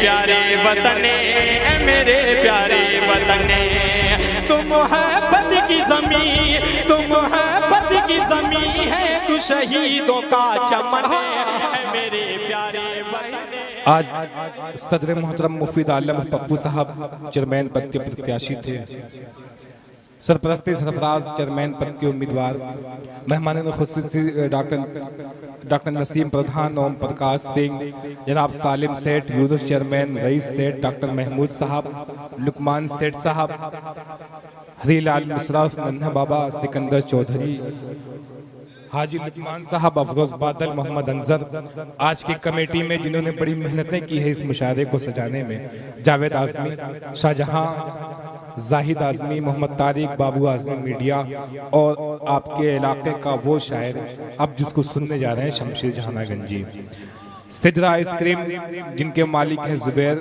प्यारे वतने, मेरे प्यारे वतने, तुम मोहब्बत की ज़मीं, तुम मोहब्बत की ज़मीं है, तू शहीदों का चमन है मेरे प्यारे वतने। आज सदर मोहतरम मुफीद आलम पप्पू साहब चेयरमैन पद के प्रत्याशी थे। सरपरस्ती सरफराज चेयरमैन पद के उम्मीदवार, मेहमान खुसूसी डॉक्टर नसीम प्रधान, ओम प्रकाश सिंह, जनाब सालिम सेठ, यूनुस चेयरमैन, रईस सेठ, डॉक्टर महमूद साहब, लुकमान सेठ साहब, हरीलाल मिश्रा, नन्हा बाबा, सिकंदर चौधरी, हाजी लुकमान साहब, अफरोज बादल, मोहम्मद अंजर, आज की कमेटी में जिन्होंने बड़ी मेहनतें की है इस मुशायरे को सजाने में, जावेद आजमी, शाहजहां, जाहिद आजमी, मोहम्मद तारिक, बाबू आजमी मीडिया, और आपके इलाके का वो शायर अब जिसको सुनने जा रहे हैं शमशीर जहानागंजी, सिद्रा आइसक्रीम जिनके मालिक हैं जुबैर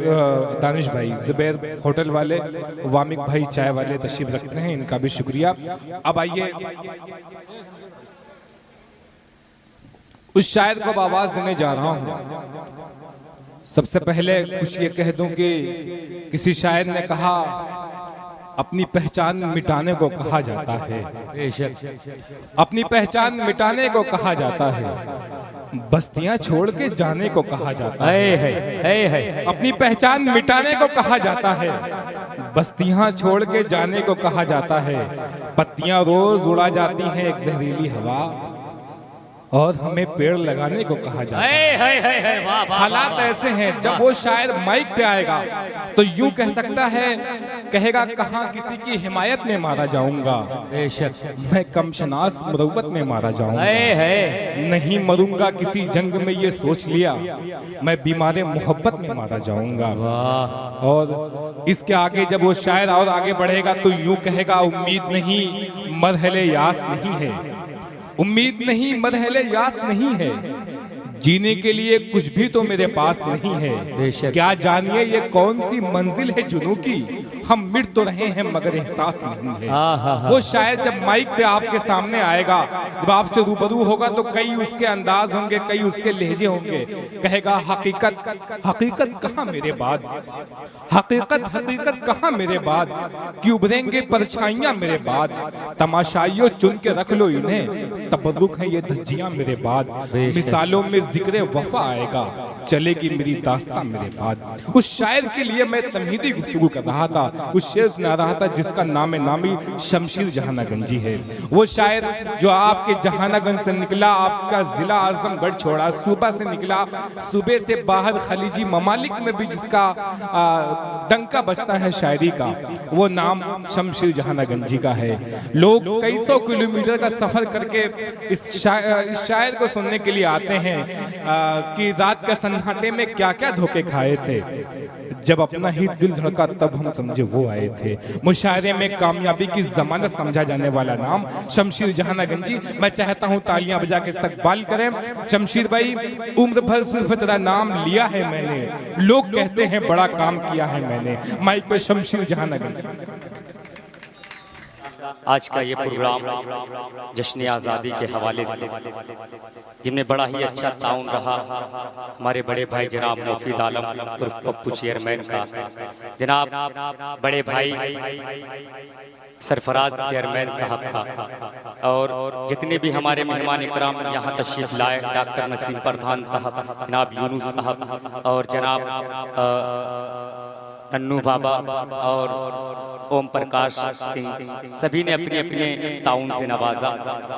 दानिश भाई, जुबैर होटल वाले, वामिक भाई चाय वाले तशरीफ रखते हैं, इनका भी शुक्रिया। अब आइए उस शायर को आवाज देने जा रहा हूं। सबसे पहले कुछ ये कह दूं कि किसी शायर ने कहा अपनी पहचान मिटाने को कहा जाता है, अपनी पहचान मिटाने को कहा जाता है, बस्तियां छोड़ के जाने को कहा जाता है, अपनी पहचान मिटाने को कहा जाता है, बस्तियां छोड़ के जाने को कहा जाता है, पत्तियां रोज उड़ा जाती हैं एक जहरीली हवा, और हमें पेड़ लगाने को कहा जाता है। हालात ऐसे हैं जब वो शायर माइक पे आएगा तो यूं कह सकता है, कहेगा कहां किसी की हिमायत में मारा जाऊंगा, मैं कमशनास मुरव्वत में मारा जाऊंगा, नहीं मरूंगा किसी जंग में ये सोच लिया, मैं बीमारे मोहब्बत में मारा जाऊंगा। और इसके आगे जब वो शायर और आगे बढ़ेगा तो यूं कहेगा, उम्मीद नहीं मरहले यास नहीं है, उम्मीद नहीं मरहले यास नहीं है, जीने के लिए कुछ भी तो मेरे पास नहीं है, क्या जानिए ये कौन सी मंजिल है जुनू की, हम मिट तो रहे हैं मगर एहसास नहीं है। वो शायद जब माइक पे आपके सामने आएगा, जब आपसे रूबरू होगा तो कई उसके अंदाज होंगे, कई उसके लहजे होंगे, कहेगा हकीकत हकीकत कहाँ मेरे बाद, हकीकत हकीकत कहाँ मेरे बाद, कि उभरेंगे परछाइयां मेरे बाद, तमाशाइयों चुन के रख लो इन्हें, तबर्रुक है ये धज्जियां मेरे बाद, मिसालों में जिक्र वफा आएगा, चलेगी मेरी दास्तां मेरे बाद। उस शायर के लिए मैं तमहीदी गुफ्तगू कर रहा था, उस शेर सुना रहा था जिसका नाम नामी शमशीर जहानागंजी है। वो शायर जो आपके जहानागंज से निकला, आपका जिला आजमगढ़ छोड़ा, सूबा से निकला, सूबे से बाहर खलीजी ममालिक में भी जिसका डंका बजता है शायरी का, वो नाम शमशीर जहानागंजी का है। लोग कई सौ किलोमीटर का सफर करके इस शायर को सुनने के लिए आते हैं कि रात के सन्नाटे में क्या क्या धोखे खाए थे, जब अपना ही दिल धड़का तब हम समझे वो आए थे। मुशायरे में कामयाबी की जमानत समझा जाने वाला नाम शमशीर जहानागंजी। मैं चाहता हूं तालियां बजा के इस्तकबाल करें। शमशीर भाई, उम्र भर सिर्फ तेरा नाम लिया है मैंने, लोग कहते हैं बड़ा काम किया है मैंने, माइक पे शमशीर जहानागंजी। आज का ये प्रोग्राम जश्न आज़ादी के हवाले से जिनमें बड़ा ही अच्छा ताउन रहा हमारे बड़े भाई जनाब मुफीद आलम उर्फ पप्पू चेयरमैन का, जनाब बड़े भाई सरफराज चेयरमैन साहब का, और जितने भी हमारे मेहमान इकराम यहाँ तशरीफ लाए, डॉक्टर नसीम प्रधान साहब, जनाब यूनुस साहब, और जनाब नन्नू बाबा और ओम प्रकाश सिंह, सभी ने अपने अपने ताउन से नवाजा।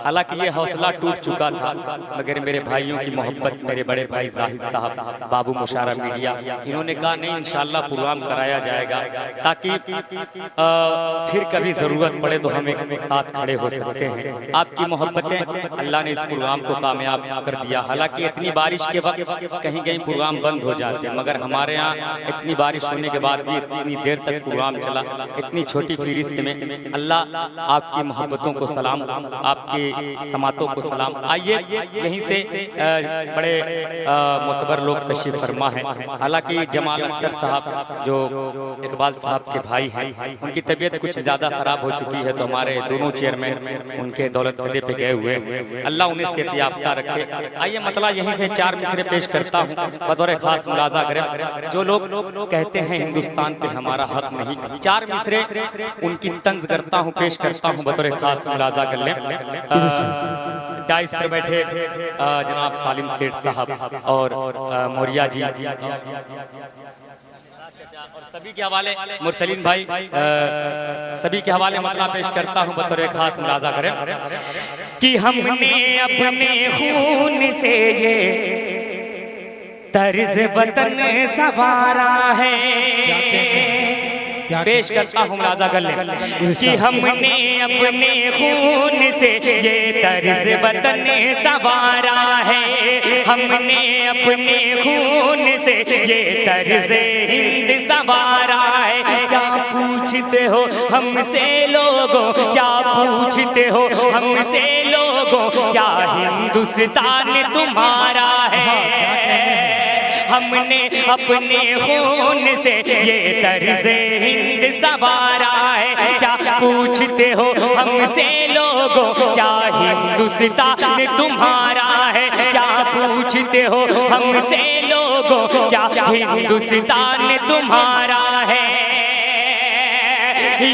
हालांकि ये हौसला टूट चुका था, मगर मेरे भाइयों की मोहब्बत, मेरे बड़े भाई जाहिद साहब, बाबू मुशारा मीडिया, इन्होंने कहा नहीं इंशाल्लाह प्रोग्राम कराया जाएगा, ताकि फिर कभी ज़रूरत पड़े तो हम एक साथ खड़े हो सकते हैं। आपकी मोहब्बतें, अल्लाह ने इस प्रोग्राम को कामयाब कर दिया। हालांकि इतनी बारिश के वक्त कहीं कहीं प्रोग्राम बंद हो जाते हैं, मगर हमारे यहाँ इतनी बारिश होने के बाद बाद भी इतनी देर तक प्रोग्राम चला, इतनी छोटी फहरिस्त में अल्लाह आपकी मोहब्बतों को सलाम, आपकी समातों को सलाम। आइए यहीं से बड़े मोतबर लोग तशरीफ फरमा हैं। हालांकि जमाल अख्तर साहब जो इकबाल साहब के भाई हैं, उनकी तबीयत कुछ ज़्यादा ख़राब हो चुकी है, तो हमारे दोनों चेयरमैन उनके दौलत कदे पे गए हुए हैं। अल्लाह उन्हें सेहत याफ्ता रखे। आइए मतलब यहीं से 4 मिसरे पेश करता हूँ, बतौर खास मुलाजा करें। जो लोग कहते हैं हिंदुस्तान पे हमारा हक नहीं, 4 मिसरे उनकी तंज करता हूँ, पेश करता हूँ, बतौर खास मुलाजा कर लें। डाइस पर बैठे जनाब सालिम सेठ साहब और मौर्या जी और सभी के हवाले मुरसलीन भाई, सभी के हवाले मतला पेश करता हूँ, बतौर खास मुलाजा करें कि हमने अपने खून से ये तर्ज वतन सवारा है। पेश करता हूँ मुलाजा कर लें कि हमने अपने खून से ये तर्ज वतन सवारा है, हमने अपने खून से ये तर्ज हिंद सवारा है। क्या पूछते हो हमसे लोगों, क्या पूछते हो हमसे लोगों, क्या हिंदुस्तान तुम्हारा है। हमने अपने खून से ये तर्ज हिंद सवारा है। क्या पूछते हो हमसे लोगों, क्या हिंदुस्तान तुम्हारा है। क्या पूछते हो हमसे लोगों, क्या हिंदुस्तान तुम्हारा है।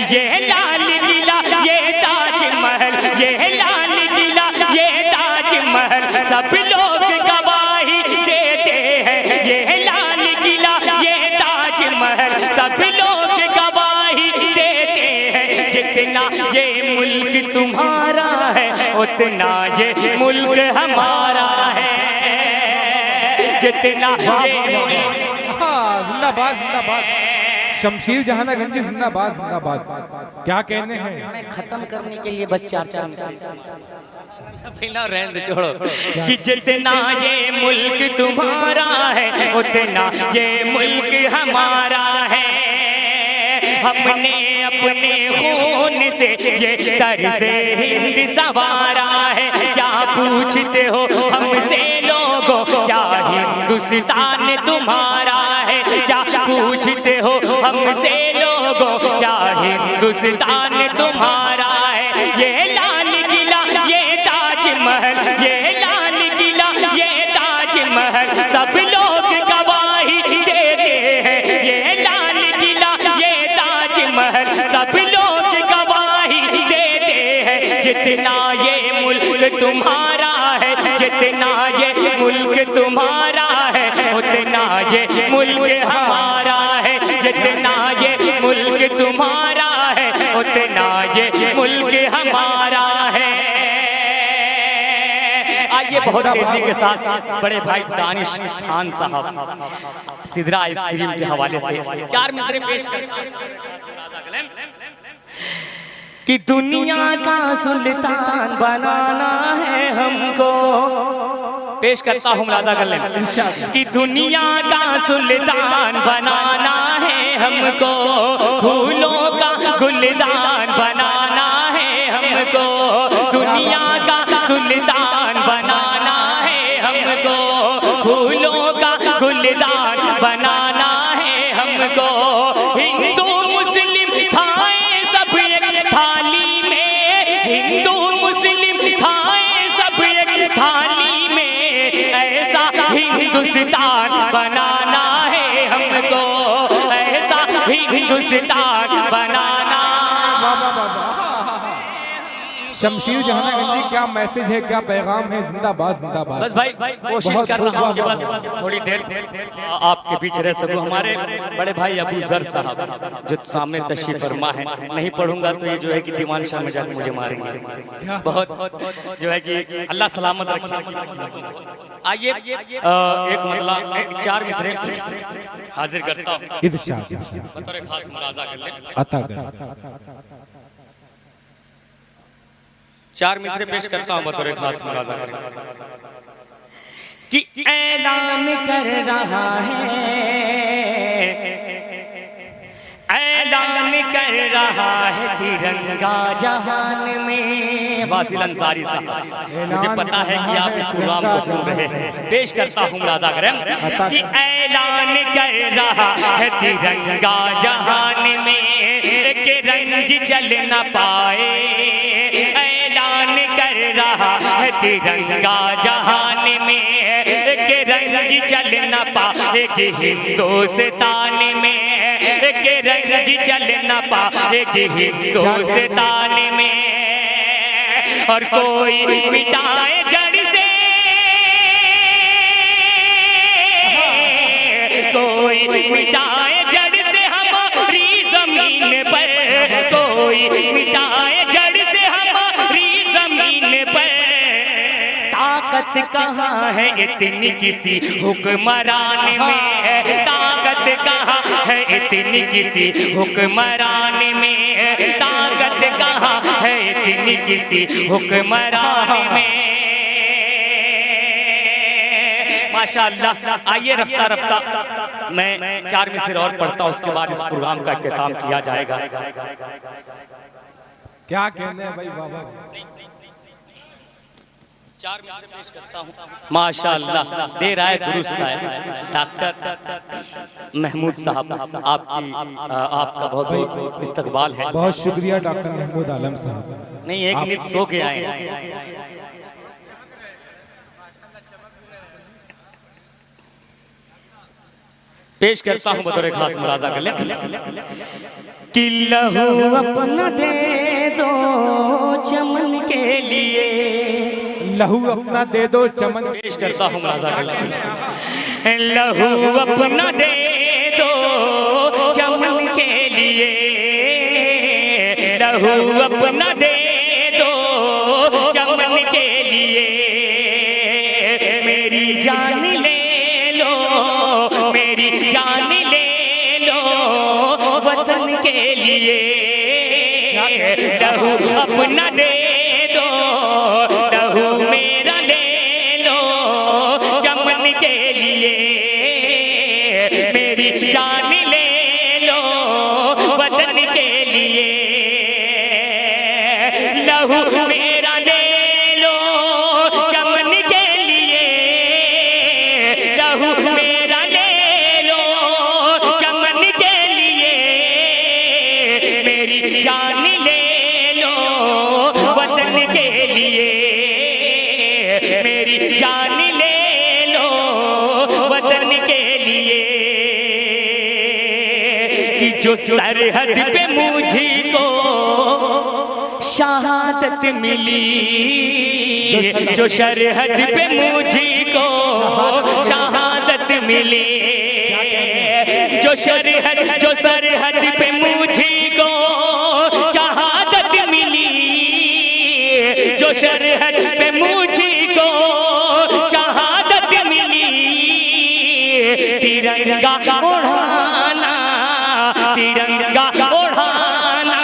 ये लाल किला, ये ताजमहल, ये लाल किला, ये ताजमहल, सब लोग गवाही देते हैं। ये लाल किला, ये ताजमहल, सब लोग गवाही देते हैं। जितना ये मुल्क तुम्हारा है, उतना ये मुल्क हमारा है। जितना ये मुल्क, जिंदाबाद जिंदाबाद, शमशीर जहानागंजी जिंदाबाद जिंदाबाद। क्या कहने हैं, मैं खत्म करने के लिए बस 4 पहला रहने छोड़ो कि जितना ये मुल्क तुम्हारा है, उतना ये मुल्क हमारा है। हमने अपने खून से ये तर्ज हिंद सवारा है। क्या पूछते हो हमसे लोगों, क्या हिंदुस्तान तुम्हारा है। क्या पूछते हो हमसे लोगों, क्या हिंदुस्तान तुम्हारा है। ये लाल किला, ये ताजमहल, ये लाल किला, ये ताजमहल, सब लोग गवाही देते हैं। ये लाल किला, ये ताजमहल, सब लोग गवाही देते हैं। जितना ये मुल्क तुम्हारा है, जितना ये मुल्क तुम्हारा है, उतना ये मुल्क हमारा है। जितना ये मुल्क तुम्हारा है, उतना ये मुल्क हमारा है। आइए बहुत तेजी के साथ बड़े भाई दानिश खान साहब सिदरा आइसक्रीम के हवाले से 4 मिसरे पेश करें कि दुनिया का सुल्तान बनाना है हमको। पेश करता हूँ मुलाजा कर लें कि दुनिया का सुल्तान बनाना है हमको, फूलों का गुलदान बनाना है हमको। दुनिया का सुल्तान बनाना है हमको, फूलों का गुलदान बनाना है हमको। हिंदू मुस्लिम खाएं सब एक थाली में, हिंदू मुस्लिम खाएं सब एक थाली में, ऐसा हिंदुस्तान बनाना है हमको, ऐसा हिंदुस्तान बनाना। शमशीर जहानागंजी, क्या मैसेज है, क्या पैगाम है। जिंदाबाद जिंदाबाद। बस भाई कोशिश कर रहा हूँ कि बस थोड़ी देर आपके बीच रह सकूं। हमारे बड़े भाई अबू जर साहब जो सामने तशरीफ फरमा है, नहीं पढ़ूंगा तो ये जो है कि दीवान शाह में जाकर मुझे मारेंगे। बहुत जो है कि अल्लाह सलामत रखे। आइए एक मतलब 4 मिसरे हाजिर करता हूँ, बतौर खास मुलाजा कर लें। 4 मिसरे पेश करता हूँ, बतौर खास मुलाजा कि ऐलान कर रहा है तिरंगा जहान में। वासिल अंसारी साहब, मुझे पता है कि आप इस प्रोग्राम को सुन रहे हैं। पेश करता हूँ मुलाजा करम कि ऐलान कर रहा है तिरंगा जहान में कि रंग चल न पाए। ऐलान कर रहा है तिरंगा जहान में कि रंग चल न पाए कि हिंदुस्तान में कि रंग चल न पाए कि हिंदुस्तान में। और कोई मिटाए जड़ से, कोई मिटाए जड़ से हमारी जमीन पर, कोई मिटाए जड़ से हमारी जमीन पर। ताकत कहाँ है इतनी किसी हुक्मरान में, ताकत कहाँ है इतनी किसी हुक्मरान में, ताकत कहाँ है इतनी किसी हुक्मरान में। माशाअल्लाह। आइए रफ्ता रफ्ता मैं 4 मिसरे और पढ़ता हूँ, उसके बाद इस प्रोग्राम का इख्तिताम किया जाएगा। क्या कहने हैं भाई बाबा? 4 मिसरे पेश करता हूँ। माशाअल्लाह, दे रहा है, दुरुस्त है। डॉक्टर महमूद साहब, आपका बहुत बहुत इस्तकबाल है। बहुत शुक्रिया डॉक्टर महमूद आलम साहब। नहीं, एक मिनट सो के आए हैं। पेश करता हूँ बतौर खास मुलाजा कर ले कि लहू अपना दे दो चमन के लिए, लहू अपना दे दो चमन। पेश करता हूँ मुलाजा कर ले। लहू अपना दे दो चमन के लिए, लहू अपना दे दो चमन के लिए। मेरी जान ले लो, मेरी जान ले लो वतन के लिए। लहू अपना दे दो, लहू मेरा ले लो चमन के लिए। मेरी जान ले लो वतन के लिए। लहू मेरा ले लो चमन के लिए, लहू मेरा ले लो चमन के लिए। मेरी जान ले लो वतन के लिए, मेरी जान ले लो वतन के लिए। कि जो सरहद पे मुझको शहादत मिली, जो सरहद पे मुझको शहादत मिली, जो सरहद पे मुझको शहादत मिली, जो सरहद पे मुझको शहादत मिली। तिरंगा उड़ाना, तिरंगा उड़ाना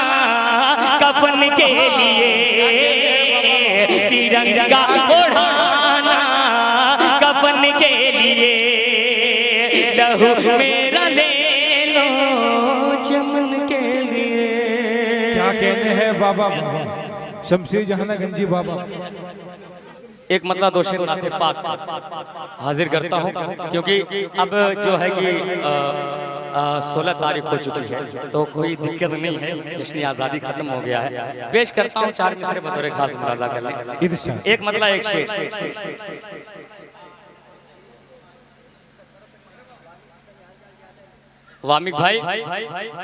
कफन के लिए, तिरंगा उड़ाना कफन के लिए। लहू मेरा ले लो चमन के लिए। क्या कहने हैं बाबा? शमशेर जहाना गंजी बाबा। एक मतलब दो शेर नाते पाक हाजिर करता हूँ, क्योंकि अब जो है कि 16 तारीख हो चुकी है, तो कोई दिक्कत नहीं है, जश्न आज़ादी खत्म हो गया है। पेश करता हूँ 4 मिसरे बतौर खास मुलाजा कर लें। एक मतलब एक शेर। वामिक भाई,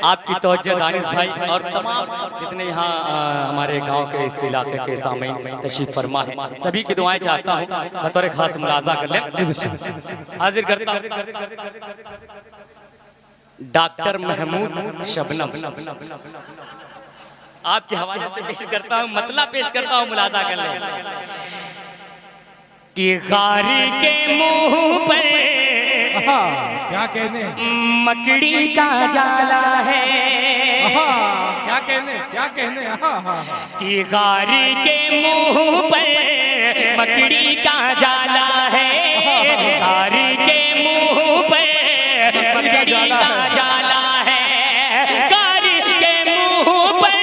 आपकी तवज्जो दानिश भाई और तमाम जितने यहाँ हमारे गांव के इस इलाके के सामईन तशरीफ फरमा है, सभी की दुआएं चाहता हूँ बतौर खास मुलाजा कर लें। हाजिर करता हूँ डॉक्टर महमूद शबनम, आपके हवाले से पेश करता हूँ, मतलब पेश करता हूँ, मुलाजा कर लें। कि गारी के मुंह पर क्या कहने? मकड़ी का जाला है। क्या कहने? कि गारी के मुंह पर मकड़ी का जाला है, गारी के मुंह पर मकड़ी का जाला है, गारी के मुंह पर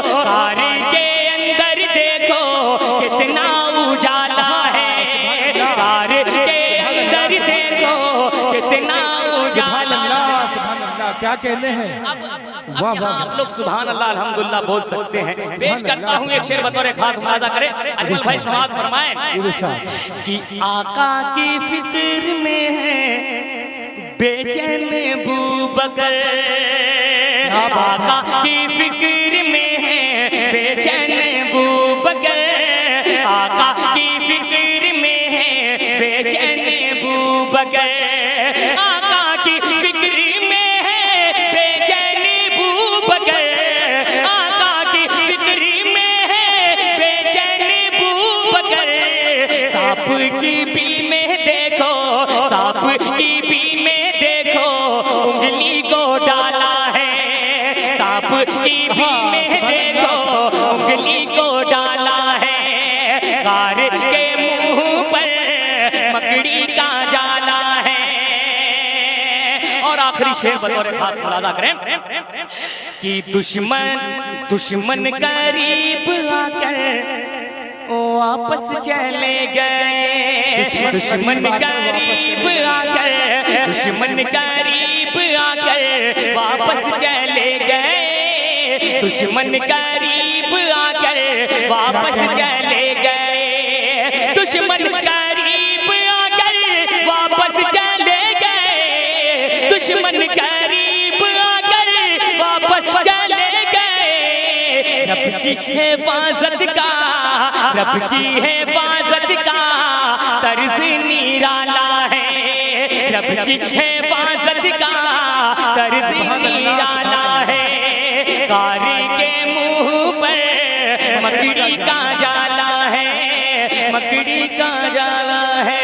गार के अंदर देखो कितना उजाला है, गार के अंदर देखो कितना उजाला। सुभान अल्लाह, क्या कहने हैं। वाह वाह, आप लोग सुभान अल्लाह अल्हम्दुलिल्लाह बोल सकते हैं। पेश करता हूँ एक शेर बतौर खास मुलाजा करें। अजमल भाई समाअत फरमाएं कि आका की फिक्र में है बेचैन बू बकर, आका की फिक्र में है बेचैन बू बकर, आका की फिक्र में है बेचैन बू बकर, आका की फिक्र में है बेचैन बू बकर, आका की फिक्र में है बेचैन बू बकर। सांप की बिल में देखो, सांप की बिल में देखो उंगली को डाला है, सांप की बिल में देखो उंगली को डाला है, गार के मुंह पर मकड़ी का जाला है। और आखिरी शेर बतौर खास मुलाजा करें कि दुश्मन करीब आकर वापस चले गए, दुश्मन करीब आकर, दुश्मन करीब आकर वापस चले गए, दुश्मन करीब आकर वापस चले गए, दुश्मन करीब आकर वापस चले गए, दुश्मन करीब आकर वापस चले गए। रब की हिफाजत का, रब की हिफाजत का तर्ज निराला है, रब की हिफाजत का तर्ज निराला है, गार के मुंह पर मकड़ी का जाला है, मकड़ी का जाला है।